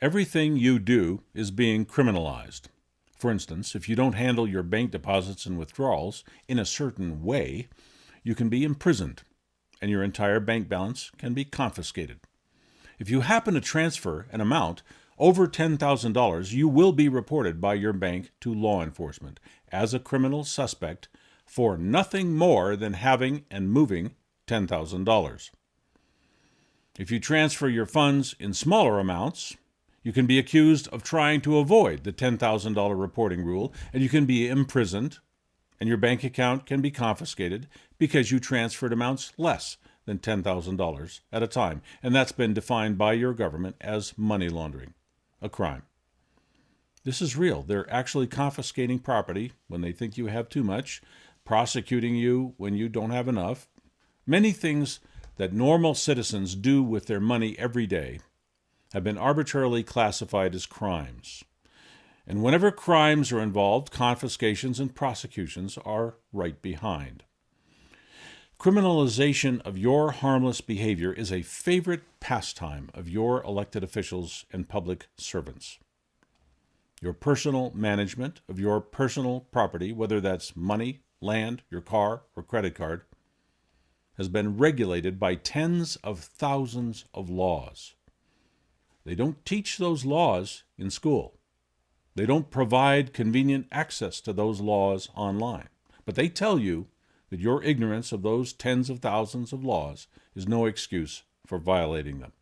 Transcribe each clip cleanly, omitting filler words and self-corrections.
Everything you do is being criminalized. For instance, if you don't handle your bank deposits and withdrawals in a certain way, you can be imprisoned and your entire bank balance can be confiscated. If you happen to transfer an amount over $10,000, you will be reported by your bank to law enforcement as a criminal suspect for nothing more than having and moving $10,000. If you transfer your funds in smaller amounts, you can be accused of trying to avoid the $10,000 reporting rule, and you can be imprisoned, and your bank account can be confiscated because you transferred amounts less than $10,000 at a time. And that's been defined by your government as money laundering, a crime. This is real. They're actually confiscating property when they think you have too much, prosecuting you when you don't have enough. Many things that normal citizens do with their money every day have been arbitrarily classified as crimes. And whenever crimes are involved, confiscations and prosecutions are right behind. Criminalization of your harmless behavior is a favorite pastime of your elected officials and public servants. Your personal management of your personal property, whether that's money, land, your car, or credit card, has been regulated by tens of thousands of laws. They don't teach those laws in school. They don't provide convenient access to those laws online. But they tell you that your ignorance of those tens of thousands of laws is no excuse for violating them.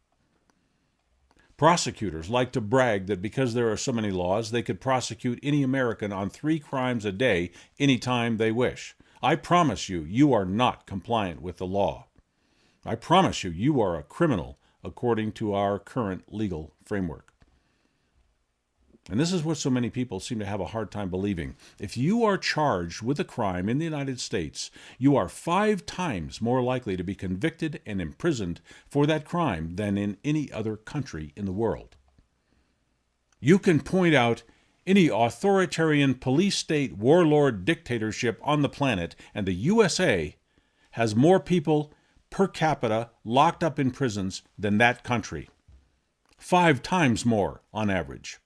Prosecutors like to brag that because there are so many laws, they could prosecute any American on 3 crimes a day anytime they wish. I promise you, you are not compliant with the law. I promise you, you are a criminal according to our current legal framework. And this is what so many people seem to have a hard time believing. If you are charged with a crime in the United States, you are 5 times more likely to be convicted and imprisoned for that crime than in any other country in the world. You can point out any authoritarian police state warlord dictatorship on the planet, and the USA has more people per capita locked up in prisons than that country. 5 times more on average.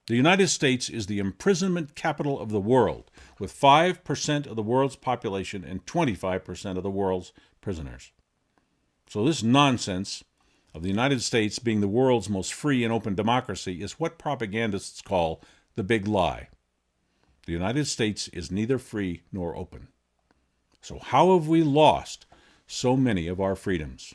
The United States is the imprisonment capital of the world, with 5% of the world's population and 25% of the world's prisoners. So this nonsense of the United States being the world's most free and open democracy is what propagandists call the big lie. The United States is neither free nor open. So how have we lost so many of our freedoms?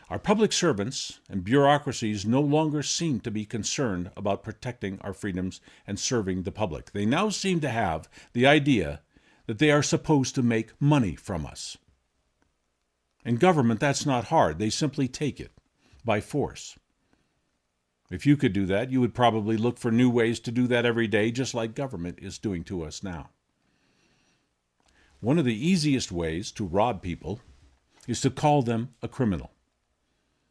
Our public servants and bureaucracies no longer seem to be concerned about protecting our freedoms and serving the public. They now seem to have the idea that they are supposed to make money from us. In government, that's not hard. They simply take it by force. If you could do that, you would probably look for new ways to do that every day, just like government is doing to us now. One of the easiest ways to rob people is to call them a criminal.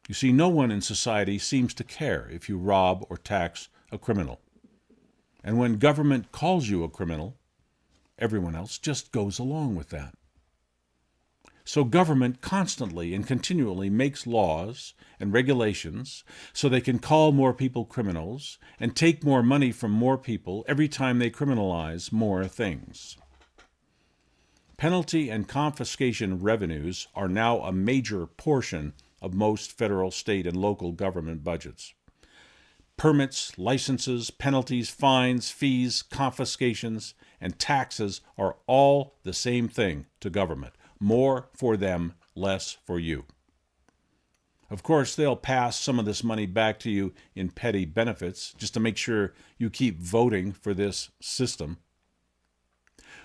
You see, no one in society seems to care if you rob or tax a criminal. And when government calls you a criminal, everyone else just goes along with that. So government constantly and continually makes laws and regulations so they can call more people criminals and take more money from more people every time they criminalize more things. Penalty and confiscation revenues are now a major portion of most federal, state, and local government budgets. Permits, licenses, penalties, fines, fees, confiscations, and taxes are all the same thing to government. More for them, less for you. Of course, they'll pass some of this money back to you in petty benefits just to make sure you keep voting for this system.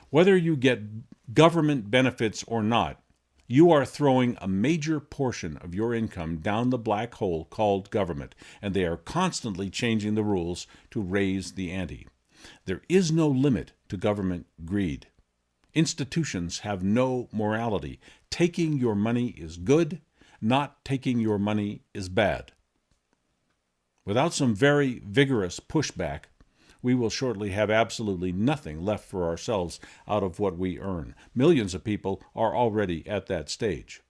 Whether you get government benefits or not, you are throwing a major portion of your income down the black hole called government, and they are constantly changing the rules to raise the ante. There is no limit to government greed. Institutions have no morality. Taking your money is good, not taking your money is bad. Without some very vigorous pushback, we will shortly have absolutely nothing left for ourselves out of what we earn. Millions of people are already at that stage.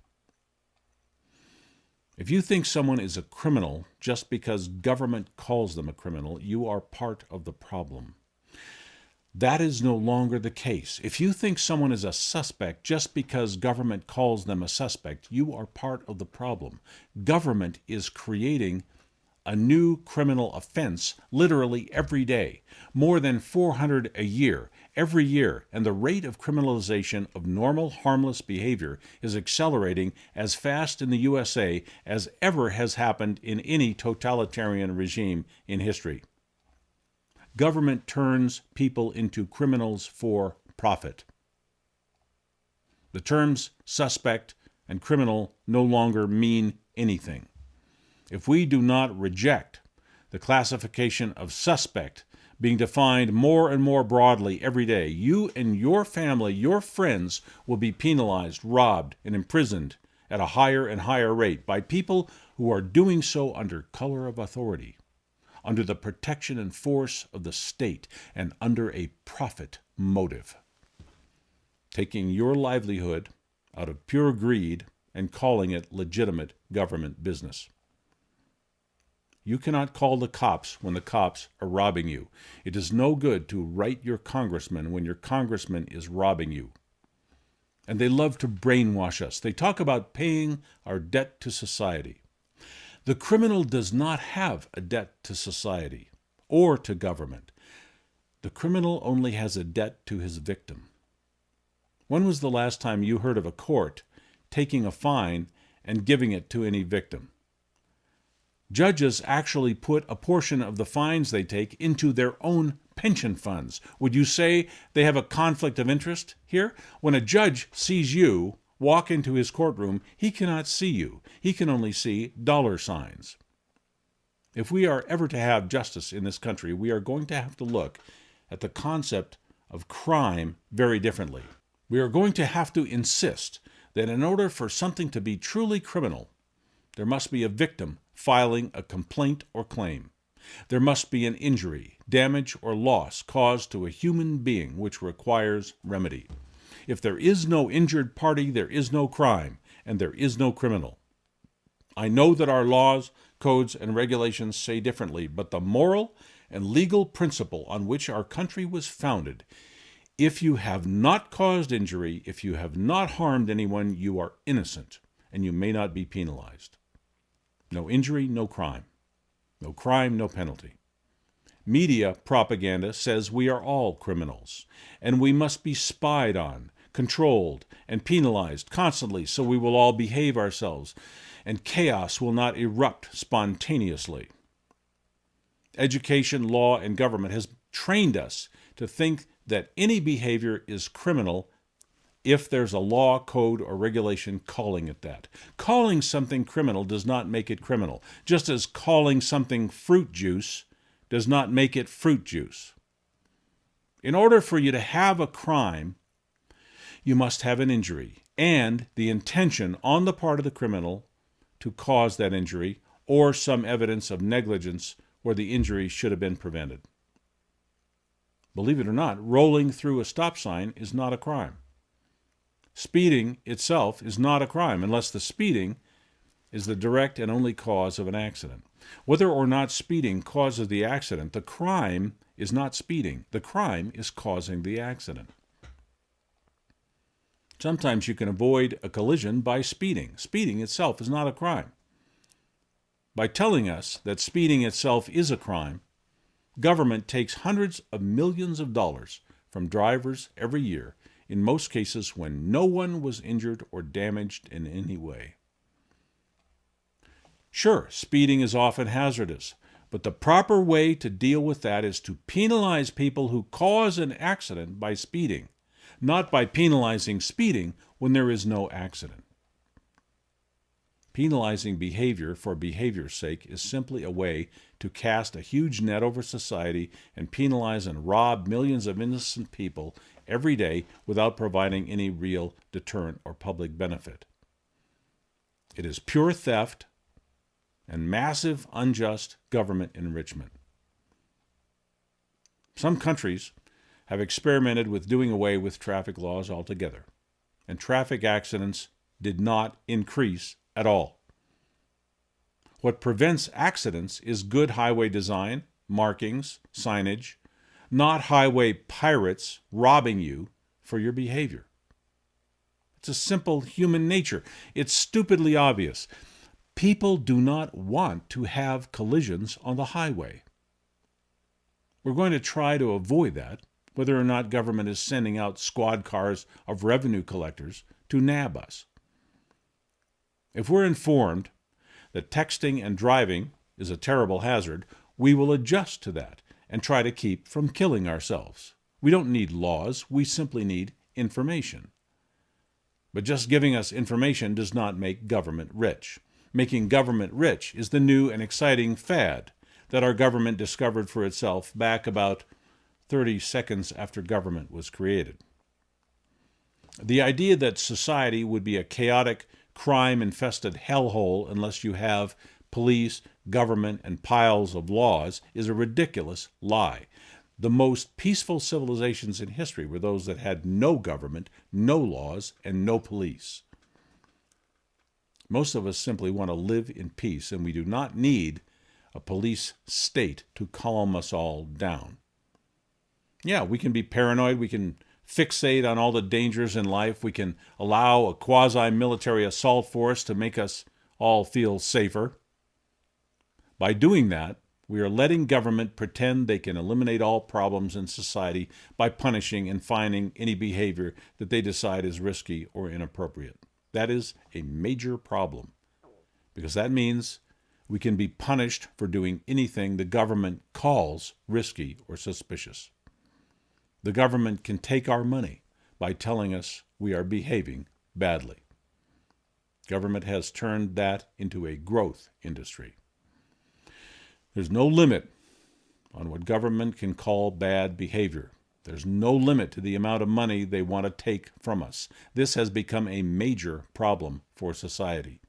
If you think someone is a criminal just because government calls them a criminal, you are part of the problem. That is no longer the case. If you think someone is a suspect just because government calls them a suspect, you are part of the problem. Government is creating a new criminal offense literally every day, more than 400 a year, every year, and the rate of criminalization of normal, harmless behavior is accelerating as fast in the USA as ever has happened in any totalitarian regime in history. Government turns people into criminals for profit. The terms suspect and criminal no longer mean anything. If we do not reject the classification of suspect being defined more and more broadly every day, you and your family, your friends, will be penalized, robbed, and imprisoned at a higher and higher rate by people who are doing so under color of authority, under the protection and force of the state, and under a profit motive, taking your livelihood out of pure greed and calling it legitimate government business. You cannot call the cops when the cops are robbing you. It is no good to write your congressman when your congressman is robbing you. And they love to brainwash us. They talk about paying our debt to society. The criminal does not have a debt to society or to government. The criminal only has a debt to his victim. When was the last time you heard of a court taking a fine and giving it to any victim? Judges actually put a portion of the fines they take into their own pension funds. Would you say they have a conflict of interest here? When a judge sees you walk into his courtroom, he cannot see you. He can only see dollar signs. If we are ever to have justice in this country, we are going to have to look at the concept of crime very differently. We are going to have to insist that in order for something to be truly criminal, there must be a victim filing a complaint or claim. There must be an injury, damage, or loss caused to a human being which requires remedy. If there is no injured party, there is no crime, and there is no criminal. I know that our laws, codes, and regulations say differently, but the moral and legal principle on which our country was founded, if you have not caused injury, if you have not harmed anyone, you are innocent, and you may not be penalized. No injury, no crime. No crime, no penalty. Media propaganda says we are all criminals, and we must be spied on, controlled, and penalized constantly so we will all behave ourselves, and chaos will not erupt spontaneously. Education, law, and government has trained us to think that any behavior is criminal if there's a law, code, or regulation calling it that. Calling something criminal does not make it criminal, just as calling something fruit juice does not make it fruit juice. In order for you to have a crime, you must have an injury and the intention on the part of the criminal to cause that injury or some evidence of negligence where the injury should have been prevented. Believe it or not, rolling through a stop sign is not a crime. Speeding itself is not a crime unless the speeding is the direct and only cause of an accident. Whether or not speeding causes the accident, the crime is not speeding. The crime is causing the accident. Sometimes you can avoid a collision by speeding. Speeding itself is not a crime. By telling us that speeding itself is a crime, government takes hundreds of millions of dollars from drivers every year, in most cases when no one was injured or damaged in any way. Sure, speeding is often hazardous, but the proper way to deal with that is to penalize people who cause an accident by speeding, not by penalizing speeding when there is no accident. Penalizing behavior for behavior's sake is simply a way to cast a huge net over society and penalize and rob millions of innocent people every day without providing any real deterrent or public benefit. It is pure theft and massive unjust government enrichment. Some countries have experimented with doing away with traffic laws altogether, and traffic accidents did not increase at all. What prevents accidents is good highway design, markings, signage, not highway pirates robbing you for your behavior. It's a simple human nature. It's stupidly obvious. People do not want to have collisions on the highway. We're going to try to avoid that, whether or not government is sending out squad cars of revenue collectors to nab us. If we're informed that texting and driving is a terrible hazard, we will adjust to that and try to keep from killing ourselves. We don't need laws, we simply need information. But just giving us information does not make government rich. Making government rich is the new and exciting fad that our government discovered for itself back about 30 seconds after government was created. The idea that society would be a chaotic, crime-infested hellhole unless you have police, government, and piles of laws is a ridiculous lie. The most peaceful civilizations in history were those that had no government, no laws, and no police. Most of us simply want to live in peace, and we do not need a police state to calm us all down. Yeah, we can be paranoid, we can fixate on all the dangers in life, we can allow a quasi-military assault force to make us all feel safer. By doing that, we are letting government pretend they can eliminate all problems in society by punishing and fining any behavior that they decide is risky or inappropriate. That is a major problem, because that means we can be punished for doing anything the government calls risky or suspicious. The government can take our money by telling us we are behaving badly. Government has turned that into a growth industry. There's no limit on what government can call bad behavior. There's no limit to the amount of money they want to take from us. This has become a major problem for society.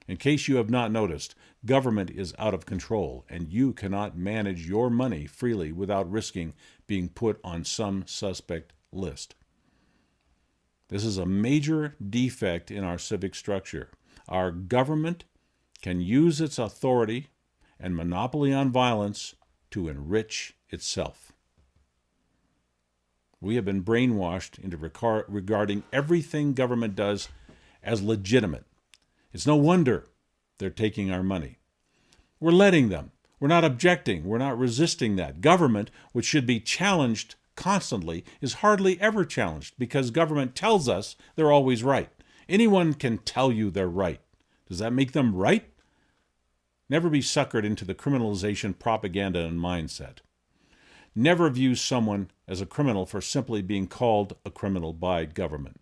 In case you have not noticed, government is out of control, and you cannot manage your money freely without risking being put on some suspect list. This is a major defect in our civic structure. Our government can use its authority and monopoly on violence to enrich itself. We have been brainwashed into regarding everything government does as legitimate. It's no wonder they're taking our money. We're letting them. We're not objecting. We're not resisting that. Government, which should be challenged constantly, is hardly ever challenged because government tells us they're always right. Anyone can tell you they're right. Does that make them right? Never be suckered into the criminalization propaganda and mindset. Never view someone as a criminal for simply being called a criminal by government,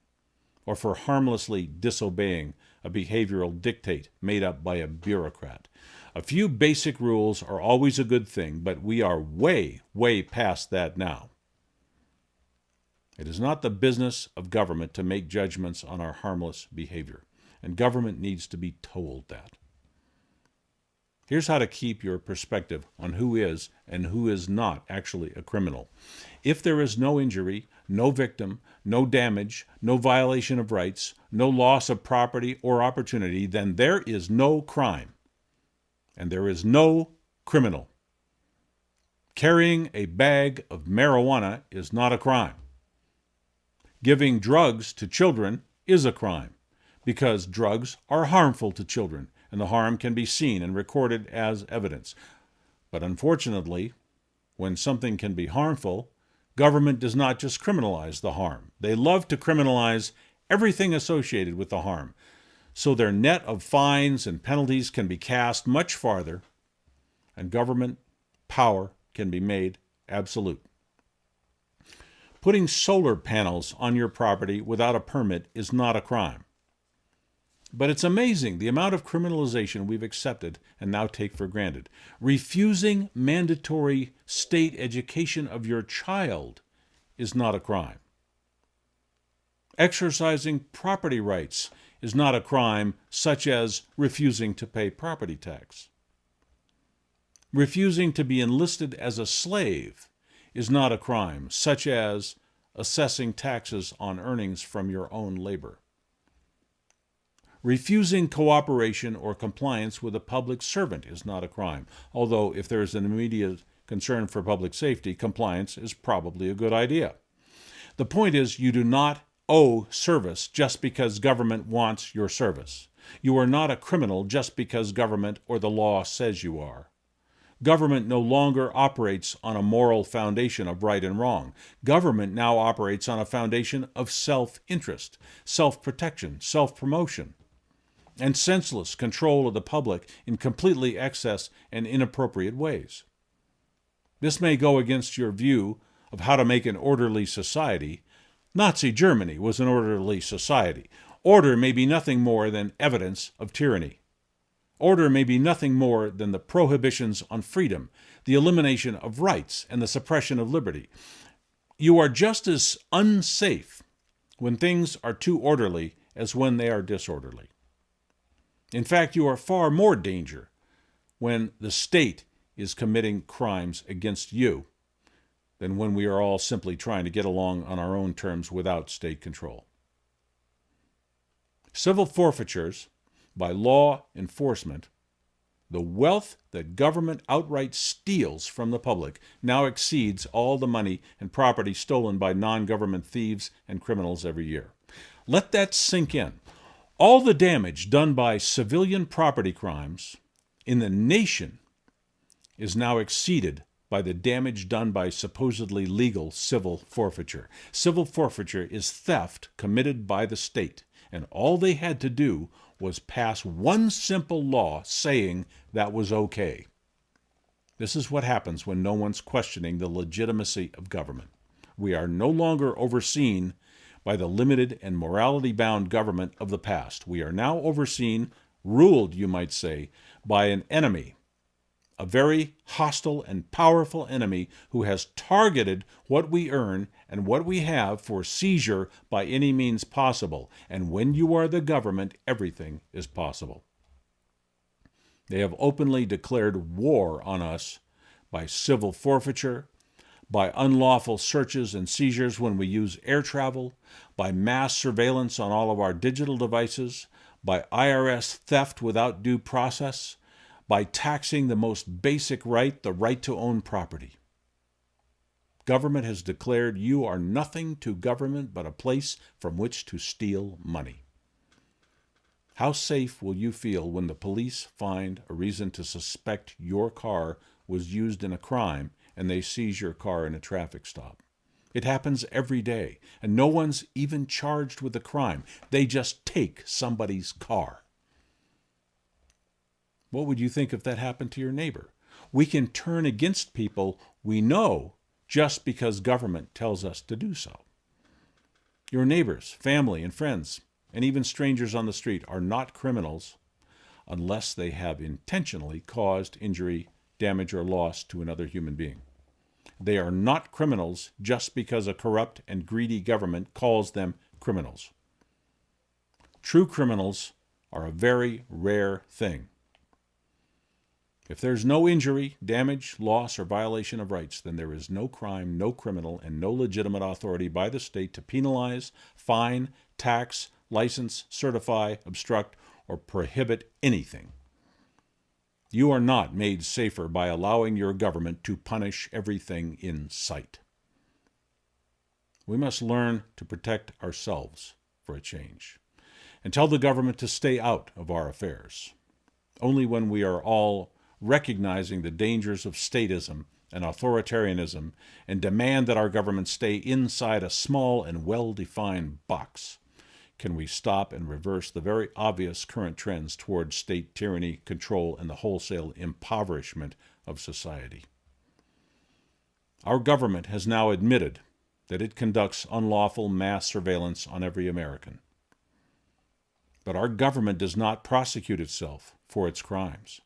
or for harmlessly disobeying a behavioral dictate made up by a bureaucrat. A few basic rules are always a good thing, but we are way, way past that now. It is not the business of government to make judgments on our harmless behavior, and government needs to be told that. Here's how to keep your perspective on who is and who is not actually a criminal. If there is no injury, no victim, no damage, no violation of rights, no loss of property or opportunity, then there is no crime, and there is no criminal. Carrying a bag of marijuana is not a crime. Giving drugs to children is a crime, because drugs are harmful to children, and the harm can be seen and recorded as evidence. But unfortunately, when something can be harmful, government does not just criminalize the harm. They love to criminalize everything associated with the harm, so their net of fines and penalties can be cast much farther, and government power can be made absolute. Putting solar panels on your property without a permit is not a crime. But it's amazing the amount of criminalization we've accepted and now take for granted. Refusing mandatory state education of your child is not a crime. Exercising property rights is not a crime, such as refusing to pay property tax. Refusing to be enlisted as a slave is not a crime, such as assessing taxes on earnings from your own labor. Refusing cooperation or compliance with a public servant is not a crime, although if there is an immediate concern for public safety, compliance is probably a good idea. The point is, you do not owe service just because government wants your service. You are not a criminal just because government or the law says you are. Government no longer operates on a moral foundation of right and wrong. Government now operates on a foundation of self-interest, self-protection, self-promotion, and senseless control of the public in completely excess and inappropriate ways. This may go against your view of how to make an orderly society. Nazi Germany was an orderly society. Order may be nothing more than evidence of tyranny. Order may be nothing more than the prohibitions on freedom, the elimination of rights, and the suppression of liberty. You are just as unsafe when things are too orderly as when they are disorderly. In fact, you are far more danger when the state is committing crimes against you than when we are all simply trying to get along on our own terms without state control. Civil forfeitures by law enforcement, the wealth that government outright steals from the public now exceeds all the money and property stolen by non-government thieves and criminals every year. Let that sink in. All the damage done by civilian property crimes in the nation is now exceeded by the damage done by supposedly legal civil forfeiture. Civil forfeiture is theft committed by the state, and all they had to do was pass one simple law saying that was okay. This is what happens when no one's questioning the legitimacy of government. We are no longer overseen by the limited and morality-bound government of the past. We are now overseen, ruled, you might say, by an enemy, a very hostile and powerful enemy who has targeted what we earn and what we have for seizure by any means possible. And when you are the government, everything is possible. They have openly declared war on us by civil forfeiture, by unlawful searches and seizures when we use air travel, by mass surveillance on all of our digital devices, by IRS theft without due process, by taxing the most basic right, the right to own property. Government has declared you are nothing to government but a place from which to steal money. How safe will you feel when the police find a reason to suspect your car was used in a crime and they seize your car in a traffic stop? It happens every day, and no one's even charged with a crime. They just take somebody's car. What would you think if that happened to your neighbor? We can turn against people we know just because government tells us to do so. Your neighbors, family, and friends, and even strangers on the street are not criminals unless they have intentionally caused injury, damage, or loss to another human being. They are not criminals just because a corrupt and greedy government calls them criminals. True criminals are a very rare thing. If there's no injury, damage, loss, or violation of rights, then there is no crime, no criminal, and no legitimate authority by the state to penalize, fine, tax, license, certify, obstruct, or prohibit anything. You are not made safer by allowing your government to punish everything in sight. We must learn to protect ourselves for a change, and tell the government to stay out of our affairs. Only when we are all recognizing the dangers of statism and authoritarianism and demand that our government stay inside a small and well-defined box can we stop and reverse the very obvious current trends towards state tyranny, control, and the wholesale impoverishment of society. Our government has now admitted that it conducts unlawful mass surveillance on every American. But our government does not prosecute itself for its crimes.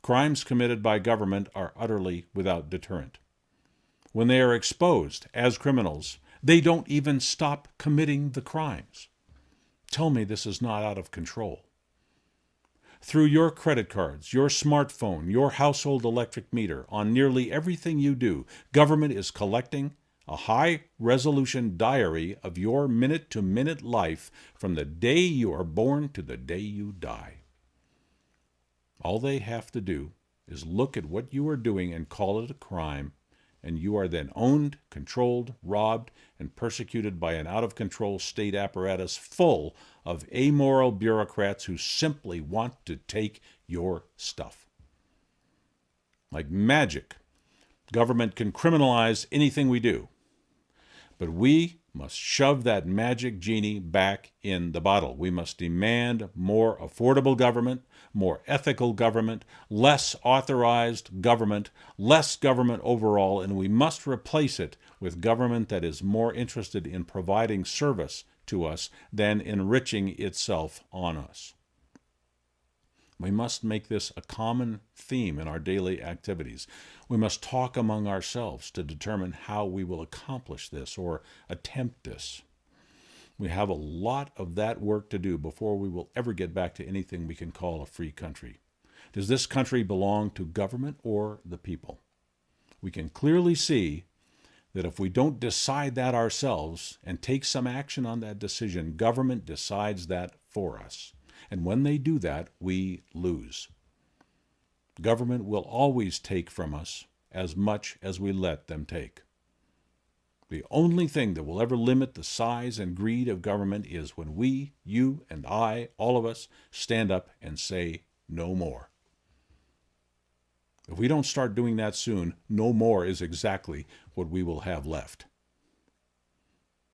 Crimes committed by government are utterly without deterrent. When they are exposed as criminals, they don't even stop committing the crimes. Tell me this is not out of control. Through your credit cards, your smartphone, your household electric meter, on nearly everything you do, government is collecting, a high-resolution diary of your minute-to-minute life from the day you are born to the day you die. All they have to do is look at what you are doing and call it a crime, and you are then owned, controlled, robbed, and persecuted by an out-of-control state apparatus full of amoral bureaucrats who simply want to take your stuff. Like magic, government can criminalize anything we do, but we must shove that magic genie back in the bottle. We must demand more affordable government, more ethical government, less authorized government, less government overall, and we must replace it with government that is more interested in providing service to us than enriching itself on us. We must make this a common theme in our daily activities. We must talk among ourselves to determine how we will accomplish this or attempt this. We have a lot of that work to do before we will ever get back to anything we can call a free country. Does this country belong to government or the people? We can clearly see that if we don't decide that ourselves and take some action on that decision, government decides that for us. And when they do that, we lose. Government will always take from us as much as we let them take. The only thing that will ever limit the size and greed of government is when we, you and I, all of us, stand up and say no more. If we don't start doing that soon, no more is exactly what we will have left.